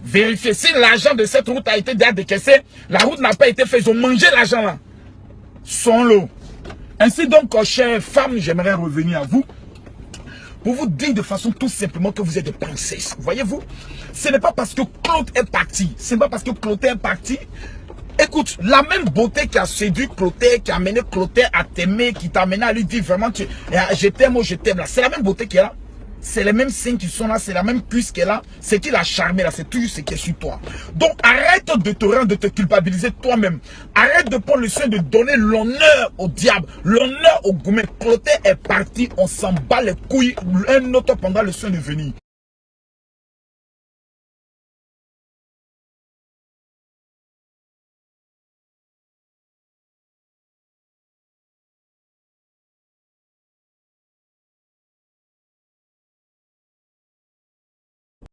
Vérifiez si l'argent de cette route a été déjà décaissé, la route n'a pas été faite, ils ont mangé l'argent là. Son lot. Ainsi donc, chères femmes, j'aimerais revenir à vous pour vous dire de façon tout simplement que vous êtes des princesses. Voyez-vous, ce n'est pas parce que Claude est parti, ce n'est pas parce que Claude est parti. Écoute, la même beauté qui a séduit Clotaire, qui a amené Clotaire à t'aimer, qui t'a amené à lui dire vraiment je t'aime ou je t'aime là, c'est la même beauté qui est là. C'est les mêmes signes qui sont là, c'est la même puce qui est là. C'est qui l'a charmé là, c'est toujours ce qui est sur toi. Donc arrête de te rendre, de te culpabiliser toi-même. Arrête de prendre le soin de donner l'honneur au diable, l'honneur au gourmet. Clotaire est parti, on s'en bat les couilles. Un autre prendra le soin de venir.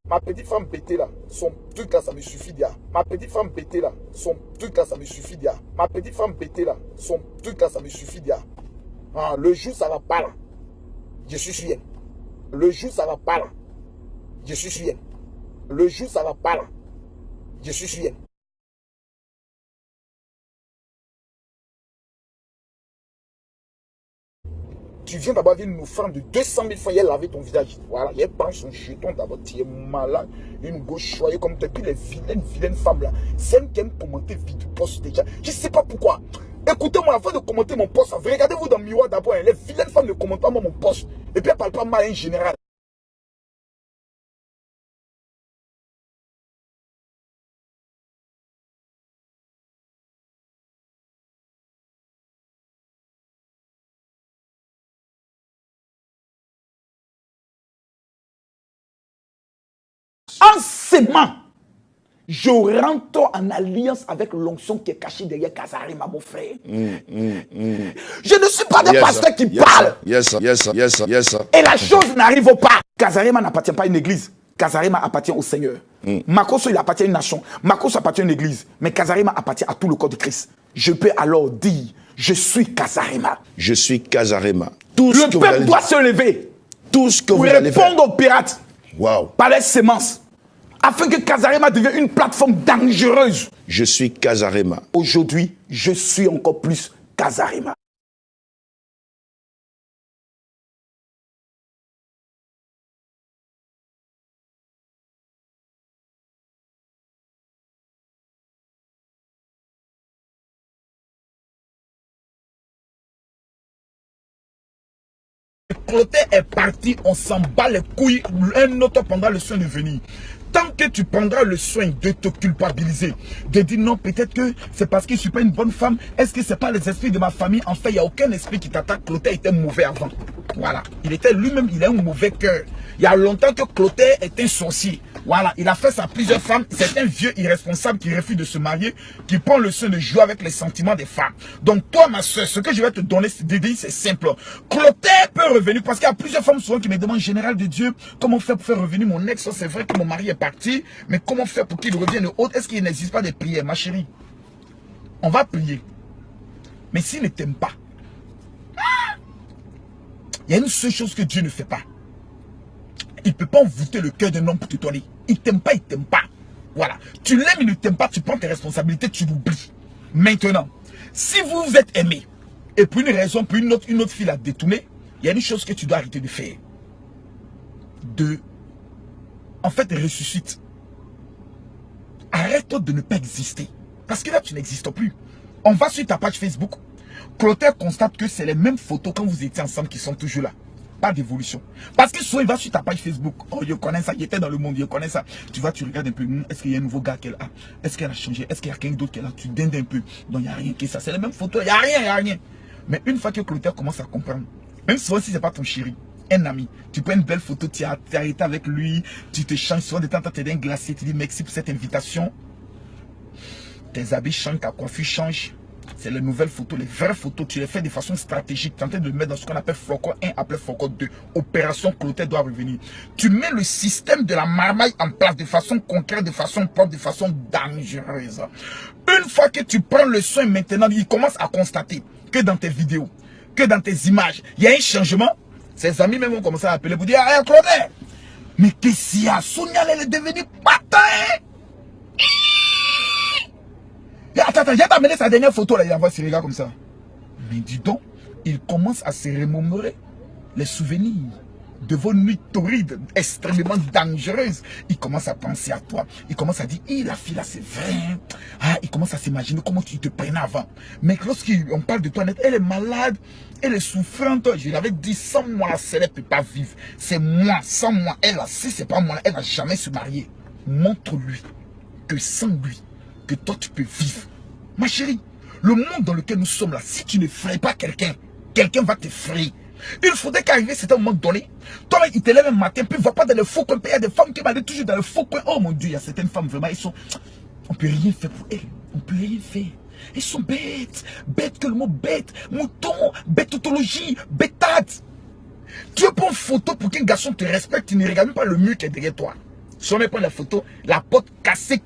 Ma petite femme pétée là, son truc là, ça me suffit déjà. Ma petite femme pétée là, son truc là, ça me suffit déjà. Ma petite femme pétée là, son truc là, ça me suffit déjà. Ah, le jour ça va pas là, je suis sûr. Le jour ça va pas là, je suis sûr. Le jour ça va pas là, je suis sûr. Tu viens d'abord avec une offrande de 200 000 fois, il a lavé ton visage. Voilà, il prend son jeton d'abord, tu es malade, une gauche choyée comme tu es. Puis les vilaines femmes là, celles qui aiment commenter vite poste déjà. Je ne sais pas pourquoi. Écoutez-moi, avant de commenter mon poste, regardez-vous dans le miroir d'abord. Les vilaines femmes ne commentent pas mon poste. Et puis elles ne parlent pas mal en général. En s'aimant, je rentre en alliance avec l'onction qui est cachée derrière Kazarima, mon frère. Je ne suis pas des pasteurs qui parlent. Et la chose n'arrive pas. Kazarima n'appartient pas à une église. Kazarima appartient au Seigneur. Makoso, il appartient à une nation. Makoso appartient à une église. Mais Kazarima appartient à tout le corps de Christ. Je peux alors dire, je suis Kazarima. Je suis Kazarima. Le peuple doit se lever. Tout ce que vous allez faire. Pour répondre aux pirates. Wow. Par les semences. Afin que Kazarima devienne une plateforme dangereuse. Je suis Kazarima. Aujourd'hui, je suis encore plus Kazarima. Clotaire est parti, on s'en bat les couilles, un autre prendra le soin de venir. Tant que tu prendras le soin de te culpabiliser, de dire non, peut-être que c'est parce que je ne suis pas une bonne femme, est-ce que ce n'est pas les esprits de ma famille? En fait, il n'y a aucun esprit qui t'attaque. Clotaire était mauvais avant. Voilà. Il était lui-même, il a un mauvais cœur. Il y a longtemps que Clotaire est un sorcier. Voilà. Il a fait ça à plusieurs femmes. C'est un vieux irresponsable qui refuse de se marier, qui prend le soin de jouer avec les sentiments des femmes. Donc, toi, ma soeur, ce que je vais te donner, c'est simple. Clotaire peut revenir parce qu'il y a plusieurs femmes souvent qui me demandent, général de Dieu, comment faire pour faire revenir mon ex? C'est vrai que mon mari est parti, mais comment faire pour qu'il revienne au haut? Est-ce qu'il n'existe pas de prières? Ma chérie, on va prier. Mais s'il ne t'aime pas, il y a une seule chose que Dieu ne fait pas. Il ne peut pas envoûter le cœur d'un homme pour te donner. Il ne t'aime pas, il ne t'aime pas. Voilà. Tu l'aimes, il ne t'aime pas, tu prends tes responsabilités, tu l'oublies. Maintenant, si vous vous êtes aimé, et pour une raison, pour une autre fille a détourné, il y a une chose que tu dois arrêter de faire. En fait, ressuscite. Arrête de ne pas exister. Parce que là, tu n'existes plus. On va sur ta page Facebook. Clotaire constate que c'est les mêmes photos quand vous étiez ensemble qui sont toujours là. Pas d'évolution. Parce que souvent, il va sur ta page Facebook. Oh, je connais ça. Il était dans le monde. Je connais ça. Tu vas, tu regardes un peu. Est-ce qu'il y a un nouveau gars qu'elle a? Est-ce qu'elle a changé? Est-ce qu'il y a quelqu'un d'autre qu'elle a? Tu dindes un peu. Donc, il n'y a rien que ça. C'est les mêmes photos. Il n'y a rien, il n'y a rien. Mais une fois que Clotaire commence à comprendre, même souvent si ce n'est pas ton chéri, un ami, tu prends une belle photo, tu es arrêté avec lui, tu te changes souvent de temps en temps, tu es un glacier, tu dis merci pour cette invitation. Tes habits changent, ta coiffure change. C'est les nouvelles photos, les vraies photos, tu les fais de façon stratégique. Tu es en train de le mettre dans ce qu'on appelle Flocon 1, appelé Flocon 2. Opération Clotaire doit revenir. Tu mets le système de la marmaille en place de façon concrète, de façon propre, de façon dangereuse. Une fois que tu prends le soin maintenant, il commence à constater que dans tes vidéos, que dans tes images, il y a un changement. Ses amis même vont commencer à appeler pour dire, hey, Clotaire, Mais qu'est-ce qu'il y a? Sonia, elle est devenue patin. Attends, j'ai amené sa dernière photo là, il envoie ses regards comme ça. Mais dis donc, il commence à se remémorer les souvenirs de vos nuits torrides, extrêmement dangereuses. Il commence à penser à toi. Il commence à dire, la fille là, c'est vrai. Ah, il commence à s'imaginer comment tu te prenais avant. Mais lorsqu'on parle de toi, elle est malade, elle est souffrante. Je lui avais dit, sans moi, la celle, elle ne peut pas vivre. C'est moi, sans moi, elle, si c'est pas moi, elle ne va jamais se marier. Montre-lui que sans lui, que toi, tu peux vivre. Ma chérie, le monde dans lequel nous sommes là, si tu ne frayes pas quelqu'un, quelqu'un va te frayer. Il faudrait qu'arriver à un moment donné, toi il te lève un matin, puis il ne va pas dans le faux coin, il y a des femmes qui vont toujours dans le faux coin. Oh mon Dieu, il y a certaines femmes vraiment, elles sont... On ne peut rien faire pour elles, on ne peut rien faire. Elles sont bêtes, bêtes que le mot bête, mouton, bêtotologie, bêtade. Tu veux prendre une photo pour qu'un garçon te respecte, tu ne regardes même pas le mur qui est derrière toi. Si on met pas la photo, la porte cassée,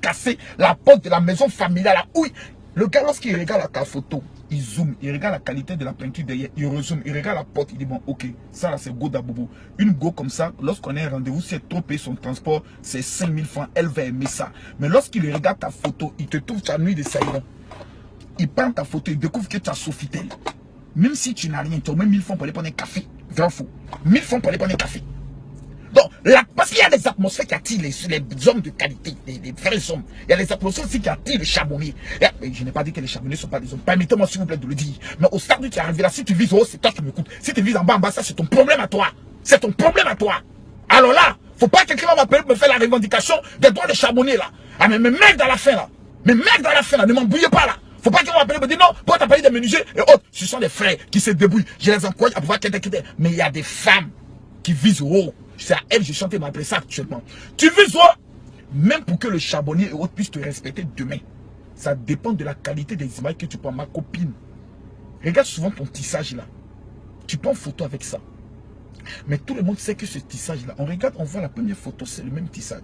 la porte de la maison familiale, là, oui. Le gars, lorsqu'il regarde ta photo, il zoome, il regarde la qualité de la peinture derrière, il rezoome, il regarde la porte, il dit bon, ok, ça là c'est go d'Abobo. Une go comme ça, lorsqu'on a un rendez-vous, si elle trop payé son transport, c'est 5000 francs, elle va aimer ça. Mais lorsqu'il regarde ta photo, il te trouve ta nuit de saïran. Il prend ta photo, il découvre que tu as Sofitel. Même si tu n'as rien, tu as même 1000 francs pour aller prendre un café. Grand fou. 1000 francs pour aller prendre un café. Donc, parce qu'il y a des atmosphères qui attirent les hommes de qualité, les vrais hommes. Il y a des atmosphères aussi qui attirent les charbonniers. Je n'ai pas dit que les charbonniers ne sont pas des hommes. Permettez-moi s'il vous plaît de le dire. Mais au stade où tu es arrivé là, si tu vises haut, c'est toi qui m'écoutes. Si tu vises en bas, ça c'est ton problème à toi. C'est ton problème à toi. Alors là, faut pas que quelqu'un m'appelle pour me faire la revendication des droits des charbonniers là. Ah mais mec dans la fin là. Mais mec dans la fin là, ne m'embrouillez pas là. Faut pas qu'ils m'appellent me dire non, pourquoi t'as parlé des menuisiers et autres. Ce sont des frères qui se débrouillent. Je les encourage à pouvoir quitter. Mais il y a des femmes qui visent haut. C'est à elle que je chante et m'appeler ça actuellement. Tu vises haut, même pour que le charbonnier et autres puissent te respecter demain. Ça dépend de la qualité des images que tu prends. Ma copine, regarde souvent ton tissage là. Tu prends photo avec ça. Mais tout le monde sait que ce tissage-là, on regarde, on voit la première photo, c'est le même tissage.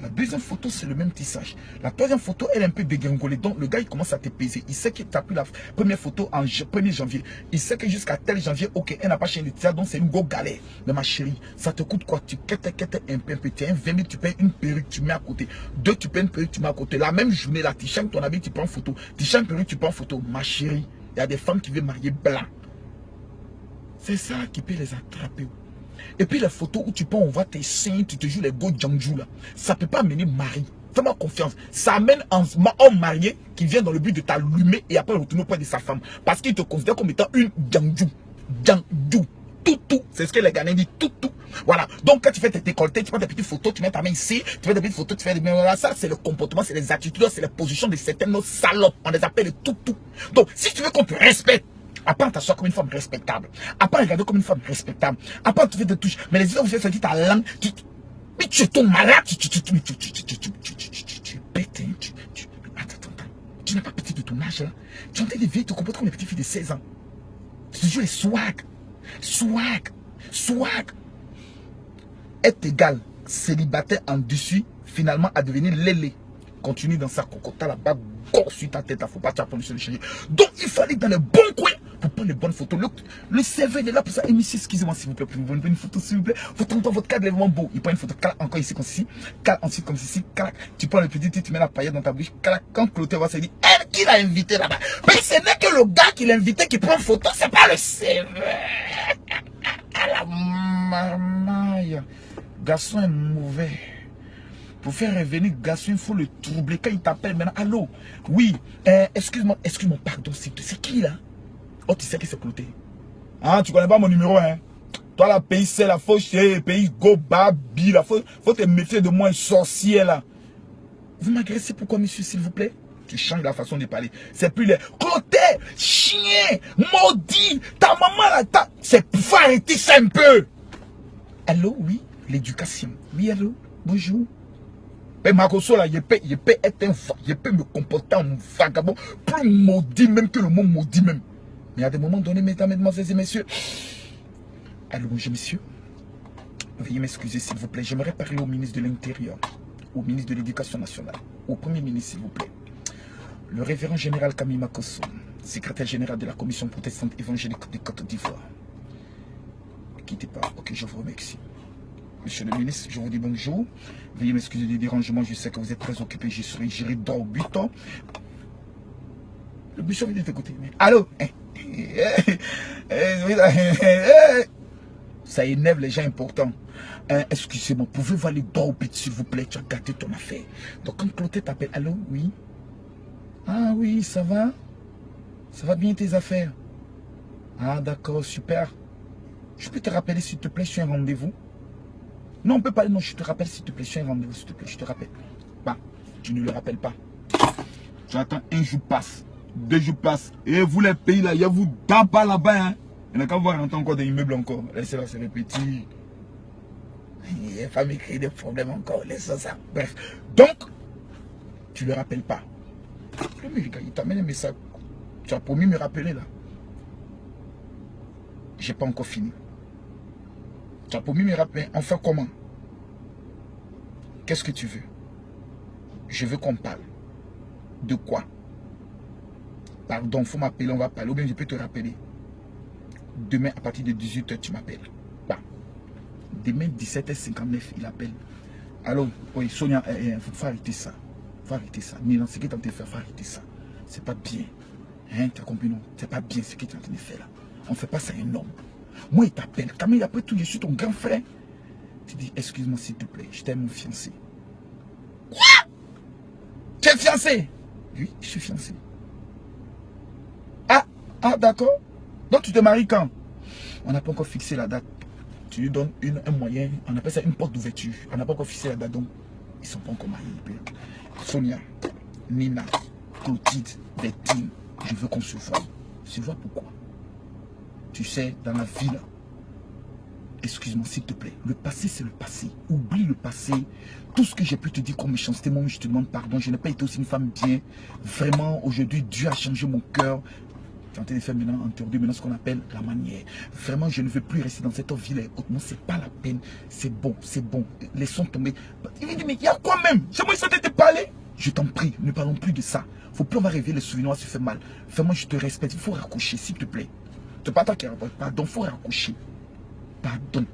La deuxième photo, c'est le même tissage. La troisième photo, elle est un peu dégringolée. Donc, le gars, il commence à te peser. Il sait que tu as pris la première photo en 1er janvier. Il sait que jusqu'à tel janvier, ok, elle n'a pas changé de tissage, donc c'est une go galère. Mais ma chérie, ça te coûte quoi? Tu quêtes un peu. Tu as un 20 000, tu payes une perruque, tu mets à côté. Deux, tu payes une perruque, tu mets à côté. La même journée, là, tu changes ton habit, tu prends photo. Tu changes une perruque, tu prends photo. Ma chérie, il y a des femmes qui veulent marier blanc. C'est ça qui peut les attraper. Et puis les photos où tu prends, on voit tes seins, tu te joues les go djangjou là. Ça ne peut pas amener mari. Fais-moi confiance. Ça amène un homme marié qui vient dans le but de t'allumer et après retourner auprès de sa femme. Parce qu'il te considère comme étant une djangjou. Djangjou. Tout. C'est ce que les Ghanéens disent. Tout. Voilà. Donc quand tu fais tes décolletés, tu prends des petites photos, tu mets ta main ici, tu fais des petites photos, tu fais des... Voilà, ça c'est le comportement, c'est les attitudes, c'est les positions de certaines salopes. On les appelle tout. Donc si tu veux qu'on te respecte, apprends à t'asseoir comme une femme respectable. Apprends à regarder comme une femme respectable. Apprends à te faire des touches. Mais les autres, vous faites ta langue. Mais tu es ton malade. Tu es bête. Attends. Tu n'as pas petit de ton âge là. Tu es en train de vieillir, tu te comportes comme les petites filles de 16 ans. Tu te joues les swag. Est égal célibataire en dessus, finalement à devenir lélé. Continue dans sa cocota là-bas, gore sur ta tête, il ne faut pas t'apprendre sur le changer. Donc il fallait dans les bons coins pour prendre les bonnes photos. Le CV est là pour ça. Et monsieur, excusez-moi s'il vous plaît, vous voulez une photo s'il vous plaît. Votre cadre est vraiment beau. Il prend une photo, encore ici comme ceci, ensuite comme ceci, tu prends le petit, tu mets la paillette dans ta bouche. Quand Clotaire va se dire, elle qui l'a invité là-bas. Mais ce n'est que le gars qui l'a invité qui prend une photo, c'est pas le CV. À la marmaille. Garçon est mauvais. Pour faire revenir garçon, il faut le troubler. Quand il t'appelle maintenant, allô, oui, excuse-moi, pardon, c'est qui là? Oh, tu sais que c'est Clotaire. Ah, tu connais pas mon numéro, hein? Toi, la pays, c'est la fausse, pays go babi, la faut te méfier de moi, un sorcier là. Vous m'agressez pourquoi, monsieur, s'il vous plaît? Tu changes la façon de parler. C'est plus les Clotaire, chien, maudit, ta maman là, c'est pour arrêter ça un peu. Allô, oui, l'éducation. Oui, allô, bonjour. Mais Maroso là, il peut me comporter en vagabond, plus maudit même que le mot maudit même. Mais à des moments donnés, mesdames, mesdemoiselles et messieurs. Allô, bonjour monsieur. Veuillez m'excuser s'il vous plaît. J'aimerais parler au ministre de l'Intérieur, au ministre de l'Éducation nationale, au Premier ministre s'il vous plaît. Le révérend général Camille Makosso, secrétaire général de la Commission protestante évangélique de Côte d'Ivoire. Ne quittez pas, ok, je vous remercie. Monsieur le ministre, je vous dis bonjour. Veuillez m'excuser du dérangement, je sais que vous êtes très occupé, je serai géré dans le buton. Le bûcheron vient de t'écouter. Allô? Ça énerve les gens importants. Excusez-moi, pouvez-vous aller dans le but, s'il vous plaît? Tu as gâté ton affaire. Donc quand Clotilde t'appelle, allô? Oui? Ah oui, ça va? Ça va bien tes affaires? Ah d'accord, super. Je peux te rappeler s'il te plaît, je suis un rendez-vous? Non, on peut pas. Non, je te rappelle s'il te plaît, je suis un rendez-vous, s'il te plaît, je te rappelle. Bah, tu ne le rappelles pas. Tu attends, un jour passe, 2 jours passent. Et vous les pays là, il y a vous d'abord là-bas. Hein. Il n'y a qu'à voir encore des immeubles encore. Laissez-la se répéter. Il va me créer des problèmes encore. Laissez ça. Bref. Donc, tu ne le rappelles pas. Le gars, il t'amène un message. Tu as promis de me rappeler là. J'ai pas encore fini. Tu as promis de me rappeler. On fait comment? Qu'est-ce que tu veux? Je veux qu'on parle. De quoi? Pardon, il faut m'appeler, on va parler. Ou bien je peux te rappeler. Demain, à partir de 18 h, tu m'appelles. Bah. Demain, 17 h 59, il appelle. Alors, oui, Sonia, il faut arrêter ça. Il faut arrêter ça. Mais dans ce que tu es en train de faire, il faut arrêter ça. C'est pas bien. Hein, tu as compris, non? C'est pas bien ce que tu es en train de faire là. On ne fait pas ça à un homme. Moi, il t'appelle. Camille, après tout, je suis ton grand frère. Tu dis, excuse-moi s'il te plaît, je t'aime mon fiancé. Quoi? Tu es fiancé? Oui, je suis fiancé. Ah, d'accord. Donc tu te maries quand? On n'a pas encore fixé la date. Tu lui donnes un moyen, on appelle ça une porte d'ouverture. On n'a pas encore fixé la date, donc ils ne sont pas encore mariés. Sonia, Nina, Clotilde, Bertine, je veux qu'on se voie. Tu vois pourquoi? Tu sais, dans la vie là, excuse-moi s'il te plaît, le passé c'est le passé. Oublie le passé. Tout ce que j'ai pu te dire comme méchanceté, moi je te demande pardon. Je n'ai pas été aussi une femme bien. Vraiment, aujourd'hui, Dieu a changé mon cœur. En train de faire maintenant, interdire maintenant ce qu'on appelle la manière. Vraiment, je ne veux plus rester dans cette ville hautement. C'est pas la peine. C'est bon, c'est bon. Laissons tomber. Il me dit, mais il y a quoi même? C'est moi qui suis en train de te parler. Je t'en prie, ne parlons plus de ça. Faut plus avoir rêvé les souvenirs, ça fait mal. Vraiment, je te respecte. Il faut raccrocher, s'il te plaît. C'est pas toi qui raccroche. Pardon, il faut raccrocher. Pardon.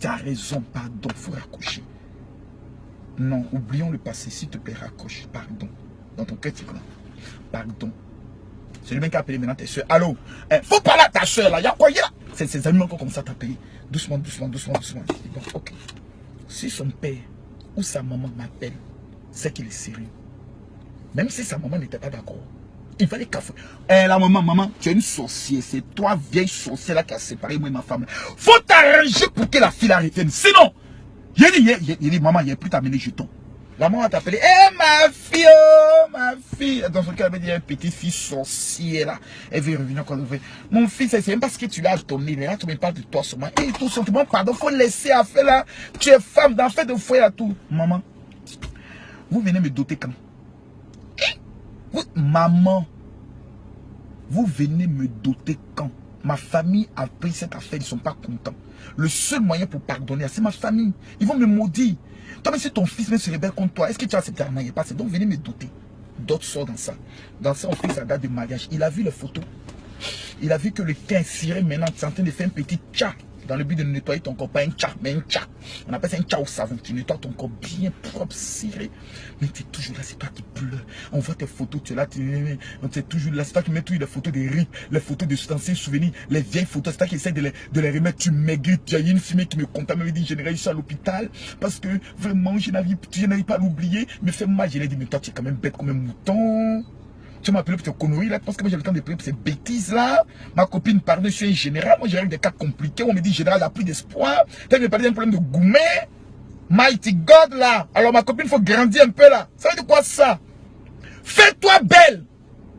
Tu as raison, pardon, il faut raccrocher. Non, oublions le passé, s'il te plaît, raccroche. Pardon. Dans ton cœur, tu vois. Pardon. C'est lui-même qui a appelé maintenant tes soeurs. Allô? Faut parler à ta soeur là. Il y a quoi? C'est ses amis qui commencent à t'appeler. Doucement, doucement, doucement, doucement. Bon, ok. Si son père ou sa maman m'appelle, c'est qu'il est sérieux. Même si sa maman n'était pas d'accord. Il fallait qu'à la maman, tu es une sorcière. C'est toi, vieille sorcière là qui a séparé moi et ma femme. Faut t'arranger pour que la fille la revienne. Sinon, il dit, maman, il n'y a plus t'amener jetons. La maman va t'appeler, ma fille, oh, ma fille. Dans son cas, elle me dit, une petite fille sorcière là. Elle veut revenir quand elle veut. Mon fils, c'est même parce que tu l'as donné. Là, tu me parles de toi seulement. Et tout simplement, pardon, faut laisser à faire là. Tu es femme d'enfant de foyer à tout. Maman, vous venez me doter quand? Maman, vous venez me doter quand? Ma famille a pris cette affaire, ils ne sont pas contents. Le seul moyen pour pardonner, c'est ma famille. Ils vont me maudire. Toi, même si ton fils se rebelle contre toi, est-ce que tu as accepté? Non, il n'est pas. Donc, venez me doter. D'autres sortent dans ça. Dans ça, on fait sa date de mariage. Il a vu les photos. Il a vu que le teint est ciré maintenant. Tu es en train de faire un petit tcha. Dans le but de nettoyer ton corps. Pas un tcha, mais un tcha. On appelle ça un tcha au savon. Tu nettoies ton corps bien propre, ciré. Mais tu es toujours là. C'est toi qui pleures. On voit tes photos. Tu es là. Tu es toujours là. C'est toi qui mets toutes les photos des rites. Les photos de anciens souvenirs. Les vieilles photos. C'est toi qui essaies de les remettre. Tu maigris. Il y a une fille qui me contacte. Elle me dit, je n'ai suis à l'hôpital. Parce que vraiment, je n'arrive pas à l'oublier. Me fait mal. Je lui ai dit, mais toi, tu es quand même bête comme un mouton. Tu m'as appelé pour tes conneries là, parce que moi j'ai le temps de prier pour ces bêtises là. Ma copine parle, je suis un général, moi j'ai des cas compliqués, on me dit général, il n'a plus d'espoir. Tu me parler d'un problème de gourmet. Mighty God là. Alors ma copine, il faut grandir un peu là. Ça veut dire quoi ça? Fais-toi belle.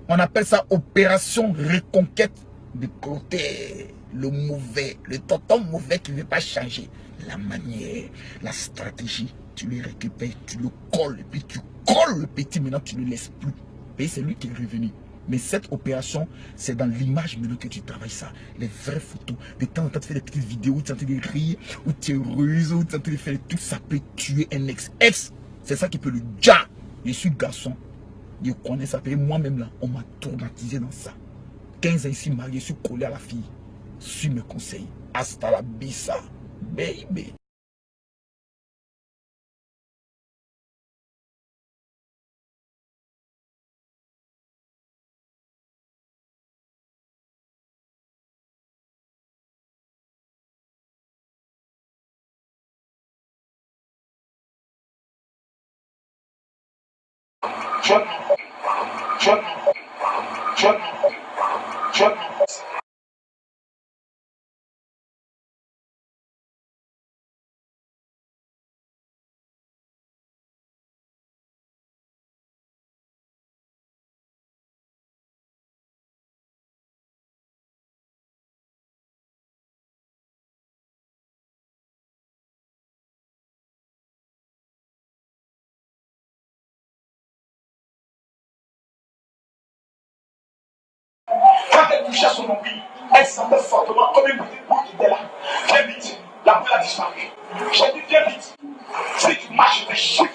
On appelle ça opération reconquête de côté. Le mauvais, le tonton mauvais qui ne veut pas changer. La manière, la stratégie, tu le récupères, tu le colles, et puis tu colles le petit, maintenant tu ne le laisses plus. Et c'est lui qui est revenu. Mais cette opération, c'est dans l'image maintenant que tu travailles ça. Les vraies photos. De temps en temps, tu fais des petites vidéos où tu es en train de rire, où tu es heureuse, où tu es en train de faire des trucs. Ça peut tuer un ex. C'est ça qui peut le ja. Je suis garçon. Je connais ça. Moi-même là, on m'a traumatisé dans ça. 15 ans ici, marié, je suis collé à la fille. Suis mes conseils. Hasta la bisa, baby. Quand elle touchait son nombril, elle sentait fortement comme une petite boule qui était là. Viens vite, la boule a disparu. J'ai dit viens vite. Si tu marches, je te chiffre.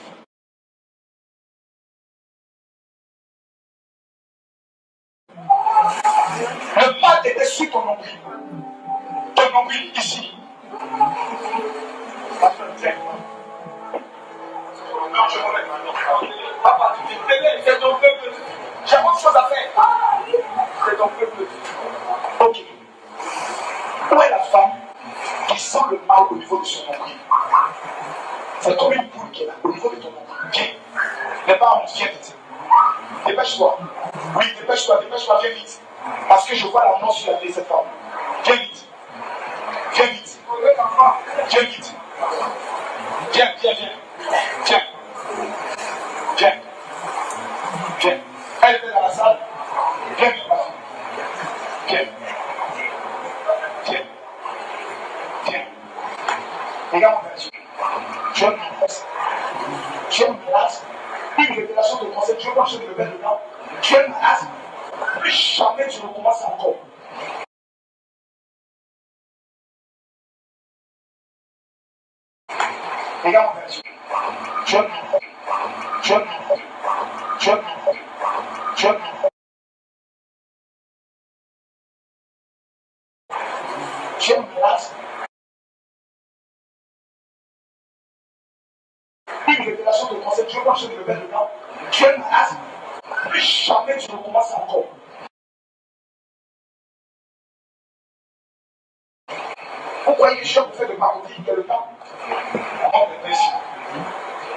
Le mal était sur ton nombril. Ton nombril ici. Non, je remets maintenant. Papa, tu t'es c'est ton peuple. J'ai autre chose à faire. C'est ton peuple. Ok. Où est la femme qui sent le mal au niveau de son nombril? C'est comme une poule qui est là, au niveau de ton nombril. Viens. N'aie pas honte, viens vite. Dépêche-toi. Oui, dépêche-toi, viens vite. Parce que je vois la mort sur la tête de cette femme. Viens vite. Viens vite. Viens vite. Viens. Viens. Elle était dans la salle. Viens vite, ma fille. Viens. Regarde mon père. Tu es malade. Une révélation de conseil. Tu veux marcher de le mettre dedans. Tu es malade. Plus jamais tu recommences encore. Regarde mon père. Tu es malade. Une révélation de conseil. Tu veux marcher de le mettre dedans. Tu es malade. Plus jamais tu recommences encore. Vous croyez que je vous fais de parodie quelque temps? On me dit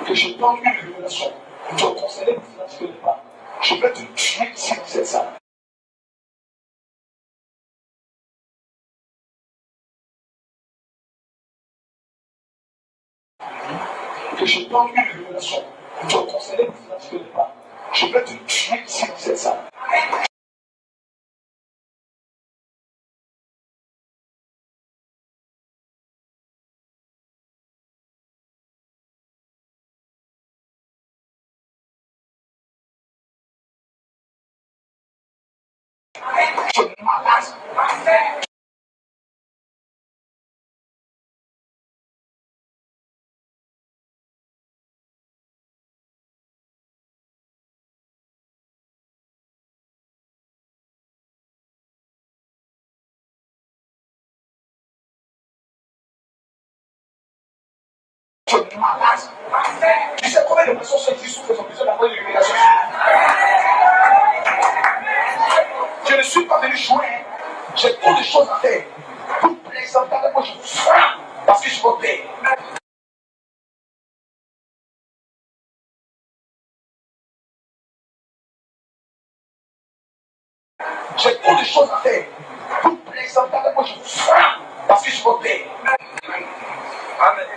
que je donne une révélation. Tu as conseillé, mais tu ne connais pas. Je vais te tuer ici dans cette salle. Que je donne une révélation. Tu as conseillé, mais tu ne connais pas. Je vais te tuer ici dans cette salle. Tu es malade. Tu es malade. Tu sais combien de personnes sont ici souffrent, ont besoin d'avoir une révélation. Je ne suis pas venu jouer. J'ai trop de choses à faire. Vous plaisantez avec moi, je vous frappe parce que je vous paie. J'ai trop de choses à faire. Vous plaisantez avec moi, je vous frappe parce que je vous paie. Amen.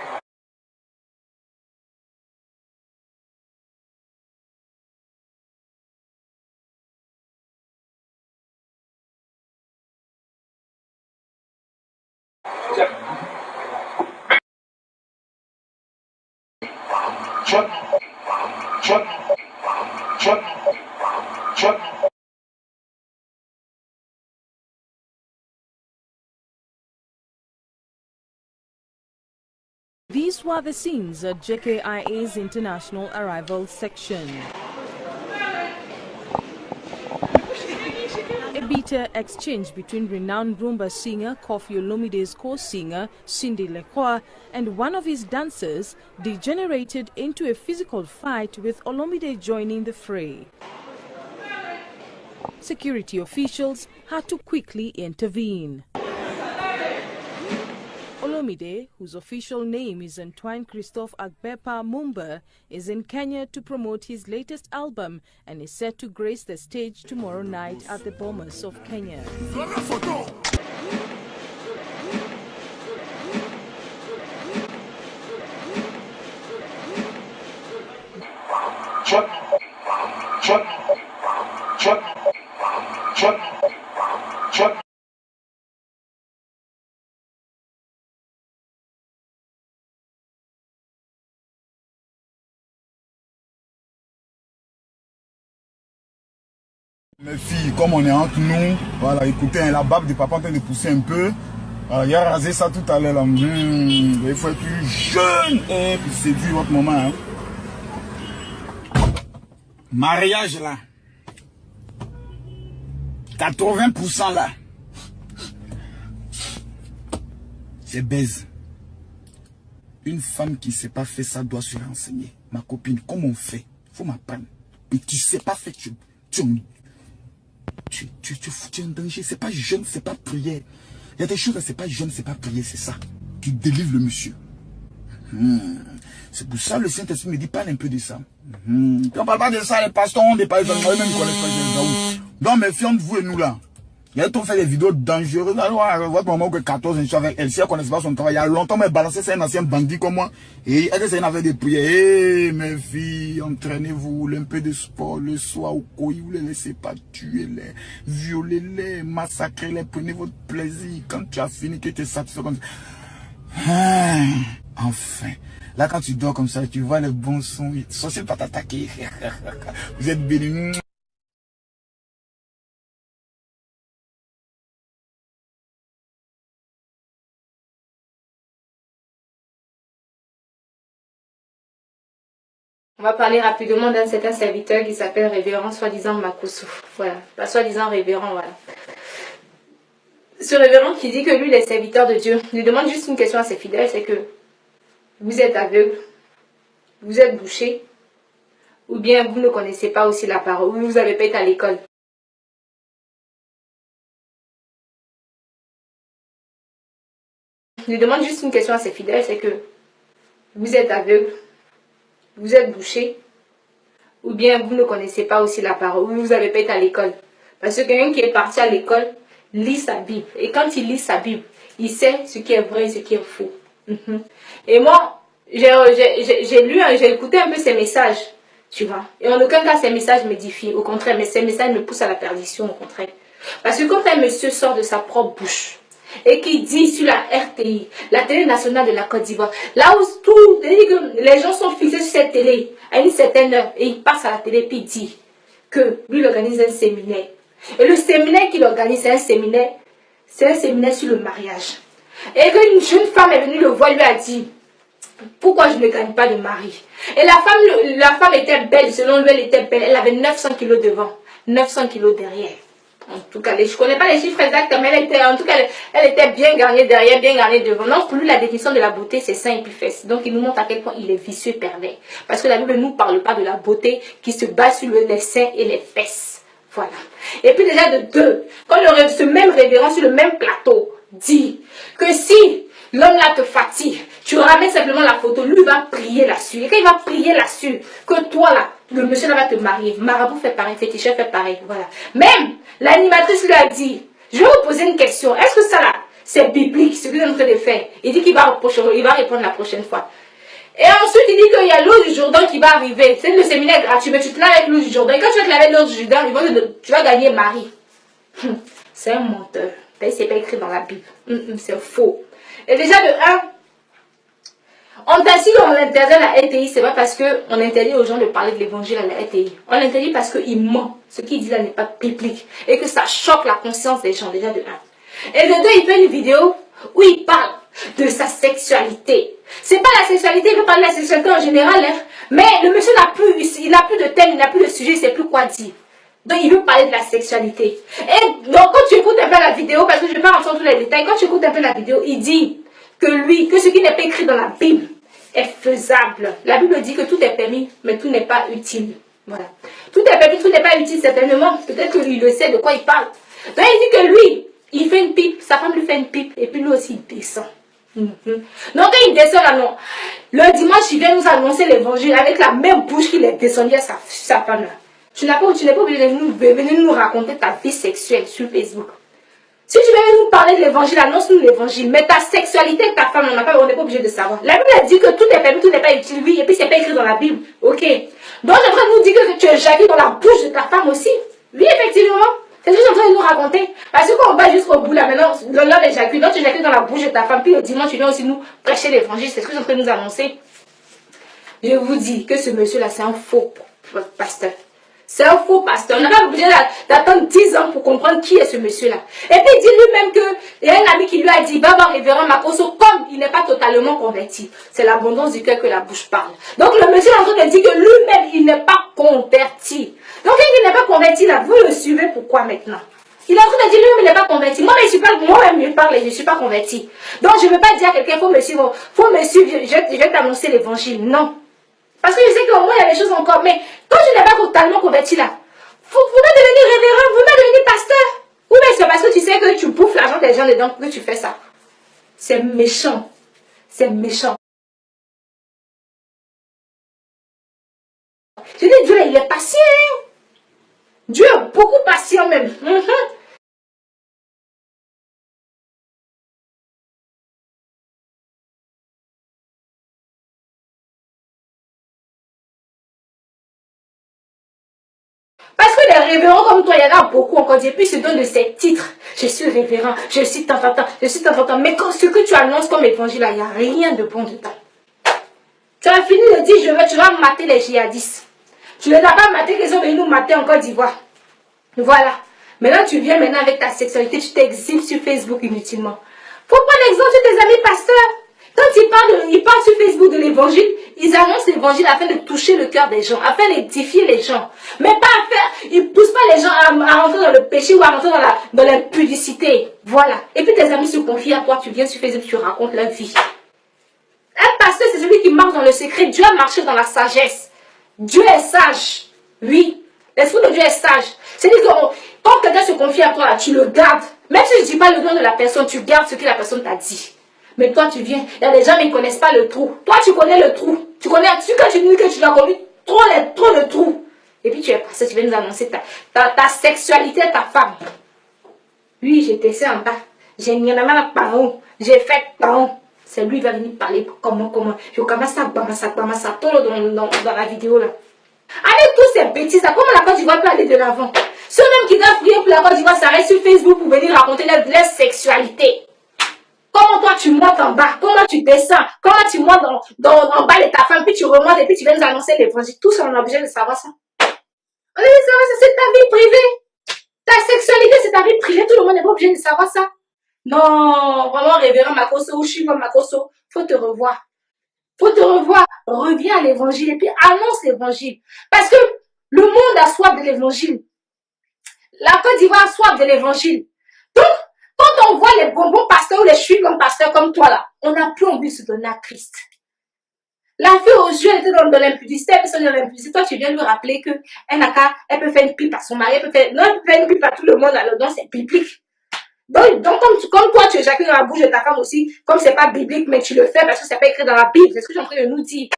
These were the scenes at JKIA's International Arrival Section. A bitter exchange between renowned Rumba singer Koffi Olomide's co-singer Cindy Lekwa and one of his dancers degenerated into a physical fight, with Olomide joining the fray. Security officials had to quickly intervene. Olomide, whose official name is Antoine Christophe Agbepa Mumba, is in Kenya to promote his latest album and is set to grace the stage tomorrow night at the Bomas of Kenya. Mes filles, comme on est entre nous, voilà, écoutez, la barbe de papa en train de pousser un peu. Voilà, il a rasé ça tout à l'heure. Il faut être plus jeune et puis séduire votre maman. Hein. Mariage là. 80% là. C'est baise. Une femme qui ne sait pas faire ça doit se renseigner. Ma copine, comment on fait? Faut m'apprendre. Et tu ne sais pas faire, tu es en danger. C'est pas jeune, c'est pas prière. Il y a des choses, c'est pas jeune, c'est pas prière, c'est ça. Tu délivres le monsieur. C'est pour ça le Saint-Esprit me dit, parle un peu de ça. On parle pas de ça, les pasteurs, on n'est pas les animaux, même connaissent pas les. Donc, méfions-vous vous et nous là. Il y a tout fait des vidéos dangereuses. Votre maman que 14 ans avec elle, si elle ne connaît pas son travail, il y a longtemps, mais balancé, c'est un ancien bandit comme moi. Et elle c'est une affaire de prière. Hé, mes filles, entraînez-vous, un peu de sport le soir au coï, vous ne les laissez pas tuer les, violez-les, massacrez-les, prenez votre plaisir. Quand tu as fini, que tu es satisfait comme ça. Enfin. Là, quand tu dors comme ça, tu vois les bons sons, sorcier pas t'attaquer. Vous êtes bénis. On va parler rapidement d'un certain serviteur qui s'appelle Révérend soi-disant Makosso. Voilà, pas soi-disant révérend, voilà. Ce révérend qui dit que lui, il est serviteur de Dieu, il demande juste une question à ses fidèles, c'est que vous êtes aveugle, vous êtes bouché, ou bien vous ne connaissez pas aussi la parole, ou vous n'avez pas été à l'école. Il demande juste une question à ses fidèles, c'est que vous êtes aveugle, vous êtes bouché, ou bien vous ne connaissez pas aussi la parole, ou vous n'avez pas été à l'école. Parce que quelqu'un qui est parti à l'école lit sa Bible. Et quand il lit sa Bible, il sait ce qui est vrai et ce qui est faux. Et moi, j'ai lu, j'ai écouté un peu ces messages, tu vois. Et en aucun cas, ces messages m'édifient. Au contraire, mais ces messages me poussent à la perdition, au contraire. Parce que quand un monsieur sort de sa propre bouche, et qui dit sur la RTI, la télé nationale de la Côte d'Ivoire, là où les gens sont fixés sur cette télé à une certaine heure, et il passe à la télé et puis il dit que lui il organise un séminaire. Et le séminaire qu'il organise, c'est un séminaire sur le mariage. Et qu'une jeune femme est venue le voir, lui a dit, pourquoi je ne gagne pas de mari? Et la femme était belle, selon lui elle était belle, elle avait 900 kilos devant, 900 kilos derrière. En tout cas, je ne connais pas les chiffres exacts, mais elle était bien gagnée derrière, bien gagnée devant. Donc, pour lui, la définition de la beauté, c'est seins et puis fesses. Donc, il nous montre à quel point il est vicieux et pervers. Parce que la Bible ne nous parle pas de la beauté qui se base sur les seins et les fesses. Voilà. Et puis, déjà de deux, quand ce même révérend sur le même plateau dit que si l'homme là te fatigue, tu ramènes simplement la photo, lui va prier là-dessus. Et quand il va prier là-dessus, que toi là, le monsieur là va te marier. Marabout fait pareil, féticheur fait pareil. Voilà. Même l'animatrice lui a dit, je vais vous poser une question. Est-ce que ça là, c'est biblique, ce qu'il est en train de faire? Il dit qu'il va répondre la prochaine fois. Et ensuite, il dit qu'il y a l'eau du Jourdain qui va arriver. C'est le séminaire gratuit, mais tu te laves avec l'eau du Jourdain. Et quand tu vas te laver l'eau du Jourdain, tu vas gagner mari. C'est un menteur. C'est pas écrit dans la Bible. C'est faux. Et déjà de 1, on t'indique qu'on interdit à la RTI, c'est pas parce qu'on interdit aux gens de parler de l'évangile à la RTI. On l'interdit parce qu'il ment. Ce qu'il dit là n'est pas biblique. Et que ça choque la conscience des gens, déjà de 1. Et de 2, il fait une vidéo où il parle de sa sexualité. C'est pas la sexualité, il veut parler de la sexualité en général, hein. Mais le monsieur n'a plus de thème, il n'a plus de sujet, il ne sait plus quoi dire. Donc il veut parler de la sexualité. Et donc quand tu écoutes un peu la vidéo, parce que je ne vais pas rentrer dans tous les détails, quand tu écoutes un peu la vidéo, il dit que ce qui n'est pas écrit dans la Bible est faisable. La Bible dit que tout est permis, mais tout n'est pas utile. Voilà. Tout est permis, tout n'est pas utile, certainement. Peut-être qu'il le sait de quoi il parle. Donc il dit que lui, il fait une pipe, sa femme lui fait une pipe, et puis lui aussi il descend. Donc quand il descend là, non. Le dimanche, il vient nous annoncer l'évangile avec la même bouche qu'il est descendu à sa femme là. Tu n'es pas obligé de venir nous raconter ta vie sexuelle sur Facebook. Si tu veux nous parler de l'évangile, annonce-nous l'évangile. Mais ta sexualité avec ta femme, on n'est pas obligé de savoir. La Bible a dit que tout est permis, tout n'est pas utile. Oui, et puis c'est pas écrit dans la Bible. Ok. Donc j'aimerais nous dire que tu es jailli dans la bouche de ta femme aussi. Oui, effectivement. C'est ce que j'ai en train de nous raconter. Parce que quand on va jusqu'au bout là, maintenant, l'homme éjacule. Donc tu éjacules dans la bouche de ta femme. Puis le dimanche, tu viens aussi nous prêcher l'évangile. C'est ce que j'ai en train de nous annoncer. Je vous dis que ce monsieur-là, c'est un faux pasteur. C'est un faux pasteur. On n'a pas obligé d'attendre 10 ans pour comprendre qui est ce monsieur-là. Et puis il dit lui-même qu'il y a un ami qui lui a dit, va voir révérend Makosso, comme il n'est pas totalement converti. C'est l'abondance du cœur que la bouche parle. Donc le monsieur est en train de dire que lui-même, il n'est pas converti. Donc il n'est pas converti là, vous le suivez pourquoi maintenant? Il est en train de dire lui-même, il n'est pas converti. Moi-même, je parle et je ne suis pas converti. Donc je ne veux pas dire à quelqu'un, faut me suivre, je vais t'annoncer l'évangile. Non. Parce que je sais qu'au moins il y a des choses encore. Mais quand tu n'es pas totalement converti là, vous pouvez devenir révérend, vous pouvez devenir pasteur. Ou bien c'est parce que tu sais que tu bouffes l'argent des gens dedans que tu fais ça. C'est méchant. C'est méchant. Je dis Dieu, il est patient. Dieu est beaucoup patient même. Parce que les révérends comme toi, il y en a beaucoup encore. Et puis ils se donnent de ces titres. Je suis révérend, je suis tant. Mais quand ce que tu annonces comme évangile, il n'y a rien de bon dedans. Tu as fini de dire, tu vas mater les djihadistes. Tu ne les as pas matés, qu'ils ont venu nous mater en Côte d'Ivoire. Voilà. Maintenant, tu viens maintenant avec ta sexualité, tu t'exhibes sur Facebook inutilement. Faut prendre l'exemple sur tes amis pasteurs. Quand ils parlent sur Facebook de l'évangile, ils annoncent l'évangile afin de toucher le cœur des gens, afin d'édifier les gens. Mais pas à faire, ils ne poussent pas les gens à rentrer dans le péché ou à rentrer dans l'impudicité. Voilà. Et puis tes amis se confient à toi, tu viens sur Facebook, tu racontes leur vie. Un pasteur, c'est celui qui marche dans le secret. Dieu a marché dans la sagesse. Dieu est sage. Oui. L'esprit de Dieu est sage. C'est-à-dire que quand quelqu'un se confie à toi, là, tu le gardes. Même si je ne dis pas le nom de la personne, tu gardes ce que la personne t'a dit. Mais toi, tu viens. Il y a des gens, mais ils ne connaissent pas le trou. Toi, tu connais le trou. Tu connais, quand tu dis que tu l'as connu, trop le trou. Et puis tu es passé, tu viens nous annoncer ta sexualité à ta femme. Oui, j'ai testé en bas. J'ai mis la main par où. J'ai fait par où. C'est lui qui va venir parler comment. Je commence à tout dans la vidéo là. Avec tous ces bêtises là, comment la Côte d'Ivoire peut aller de l'avant? Ceux-mêmes qui doivent prier pour la Côte d'Ivoire s'arrêtent sur Facebook pour venir raconter leur sexualité. Comment toi tu montes en bas, comment tu descends, comment tu montes en bas de ta femme, puis tu remontes et puis tu viens nous annoncer l'évangile. Tout ça, on a besoin de savoir ça. On a besoin de savoir ça, c'est ta vie privée. Ta sexualité, c'est ta vie privée. Tout le monde n'est pas obligé de savoir ça. Non, vraiment, révérend Makosso ou Chico Makosso, faut te revoir. Faut te revoir. Reviens à l'évangile et puis annonce l'évangile. Parce que le monde a soif de l'évangile. La Côte d'Ivoire a soif de l'évangile. Donc, quand on voit les bonbons pasteurs ou les chuis comme pasteurs comme toi là, on n'a plus envie de se donner à Christ. La fille aux yeux, elle était dans l'impudicité, elle peut dans l'impudicité. Toi, tu viens lui rappeler que elle peut faire une pipe à son mari, elle peut faire une pipe à tout le monde, alors donc c'est biblique. Donc comme toi, tu éjacules dans la bouche de ta femme aussi, comme c'est pas biblique, mais tu le fais parce que c'est pas écrit dans la Bible. C'est ce que j'ai en train de nous dire.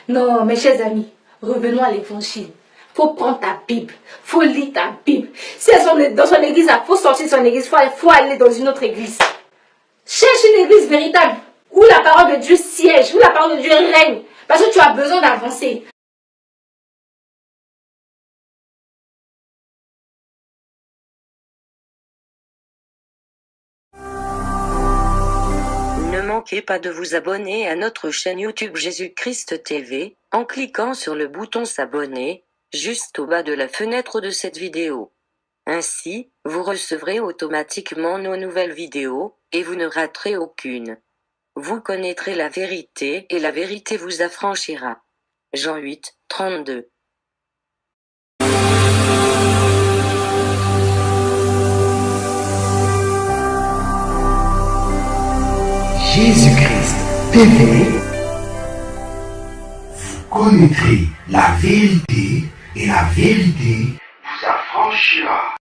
Non, mes chers amis, revenons à l'évangile. Faut prendre ta Bible, faut lire ta Bible. Si elles sont dans son église, il faut sortir de son église, faut aller dans une autre église. Cherche une église véritable, où la parole de Dieu siège, où la parole de Dieu règne, parce que tu as besoin d'avancer. Ne manquez pas de vous abonner à notre chaîne YouTube Jésus-Christ TV, en cliquant sur le bouton s'abonner, juste au bas de la fenêtre de cette vidéo. Ainsi, vous recevrez automatiquement nos nouvelles vidéos, et vous ne raterez aucune. Vous connaîtrez la vérité, et la vérité vous affranchira. Jean 8, 32. Jésus-Christ TV, vous connaîtrez la vérité et la vérité vous affranchira.